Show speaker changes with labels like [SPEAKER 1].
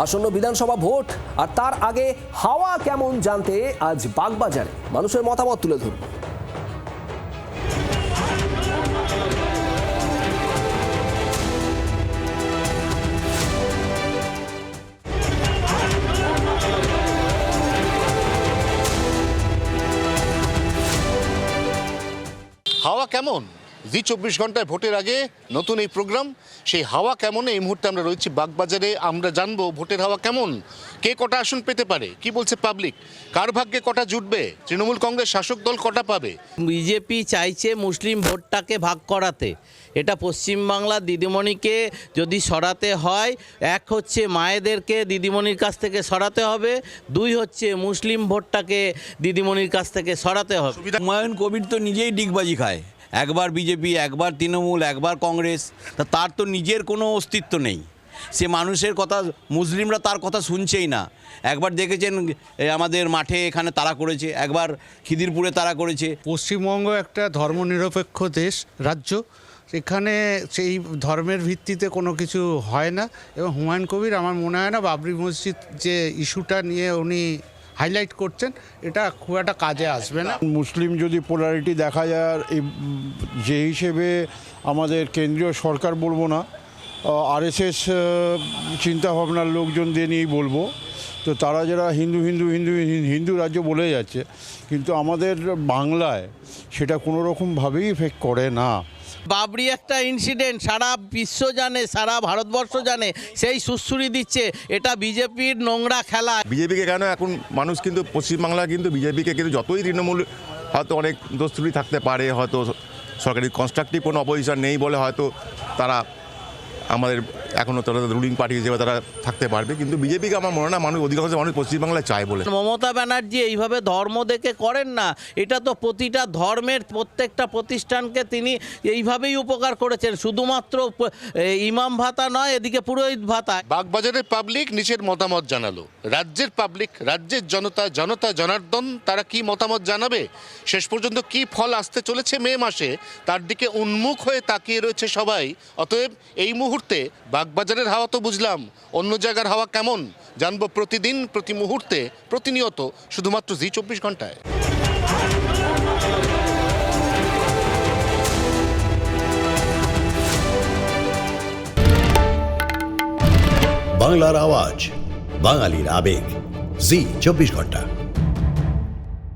[SPEAKER 1] আসন্ন বিধানসভা ভোট আর তার আগে হাওয়া কেমন জানতে আজ বাগবাজারে মানুষের মতামত তুলে ধরব।
[SPEAKER 2] হাওয়া কেমন? জি 24 ঘন্টায় ভোটের আগে নতুন এই প্রোগ্রাম, সেই হাওয়া কেমন এই মুহূর্তে আমরা রয়েছি বাগবাজারে। আমরা জানবো ভোটের হাওয়া কেমন, কে কটা আসন পেতে পারে, কি বলছে পাবলিক, কার ভাগ্যে কটা জুটবে, তৃণমূল কংগ্রেস শাসক দল কটা পাবে।
[SPEAKER 3] বিজেপি চাইছে মুসলিম ভোটটাকে ভাগ করাতে। এটা পশ্চিমবাংলার দিদিমণিকে যদি সরাতে হয়, এক হচ্ছে মায়েদেরকে দিদিমণির কাছ থেকে সরাতে হবে, দুই হচ্ছে মুসলিম ভোটটাকে দিদিমণির কাছ থেকে সরাতে হবে।
[SPEAKER 4] হুমায়ুন কবির তো নিজেই ডিগবাজি খায়, একবার বিজেপি, একবার তৃণমূল, একবার কংগ্রেস। তার তো নিজের কোনো অস্তিত্ব নেই। সে মানুষের কথা, মুসলিমরা তার কথা শুনছেই না। একবার দেখেছেন আমাদের মাঠে এখানে তাড়া করেছে, একবার খিদিরপুরে তাড়া করেছে।
[SPEAKER 5] পশ্চিমবঙ্গ একটা ধর্মনিরপেক্ষ দেশ, রাজ্য। এখানে সেই ধর্মের ভিত্তিতে কোনো কিছু হয় না। এবং হুমায়ুন কবির আমার মনে হয় না বাবরি মসজিদ যে ইস্যুটা নিয়ে উনি হাইলাইট করছেন, এটা খুব একটা কাজে আসবে না।
[SPEAKER 6] মুসলিম যদি পোলারিটি দেখা যায়, যে হিসেবে আমাদের কেন্দ্রীয় সরকার বলবো না, আরএসএস চিন্তাভাবনার লোকজনদের নিয়েই বলবো, তো তারা যারা হিন্দু হিন্দু হিন্দু হিন্দু রাজ্য বলে যাচ্ছে, কিন্তু আমাদের বাংলায় সেটা কোনো রকমভাবেই ইফেক্ট করে না।
[SPEAKER 3] বাবরি একটা ইনসিডেন্ট, সারা বিশ্ব জানে, সারা ভারতবর্ষ জানে, সেই সুশ্রুরি দিচ্ছে এটা বিজেপির নোংরা খেলা।
[SPEAKER 7] বিজেপিকে কেন এখন মানুষ কিন্তু পশ্চিমবাংলা কিন্তু বিজেপিকে কিন্তু যতই তৃণমূল হয়তো অনেক দোষত্রুটি থাকতে পারে, হয়তো সরকারি কনস্ট্রাকটিভ কোনো অপোজিশন নেই বলে হয়তো তারা আমাদের এখনও তারা রুলিং পার্টি হিসেবে তারা থাকতে পারবে, কিন্তু বিজেপিকে আমার মনে হয় না মানুষ, অধিকাংশ মানুষ পশ্চিমবাংলায় চায় বলে।
[SPEAKER 3] মমতা ব্যানার্জি এইভাবে ধর্ম দেখে করেন না, এটা তো প্রতিটা ধর্মের প্রত্যেকটা প্রতিষ্ঠানকে তিনি এইভাবেই উপকার করেছেন। শুধুমাত্র ইমাম ভাতা নয়, এদিকে পুরোহিত ভাতা।
[SPEAKER 2] বাগবাজারের পাবলিক নিজের মতামত জানালো, রাজ্যের পাবলিক, রাজ্যের জনতা জনার্দন তারা কি মতামত জানাবে, শেষ পর্যন্ত কি ফল আসতে চলেছে মে মাসে, তার দিকে উন্মুখ হয়ে তাকিয়ে রয়েছে সবাই। অতএব এই মুহূর্তে বাগবাজারের হাওয়া তো বুঝলাম, অন্য জায়গার হাওয়া কেমন জানবো প্রতিদিন, প্রতি মুহূর্তে, প্রতিনিয়ত, শুধুমাত্র জি 24 ঘন্টায়।
[SPEAKER 8] বাংলার আওয়াজ, বাঙালির আবেগ, জি 24 ঘন্টা।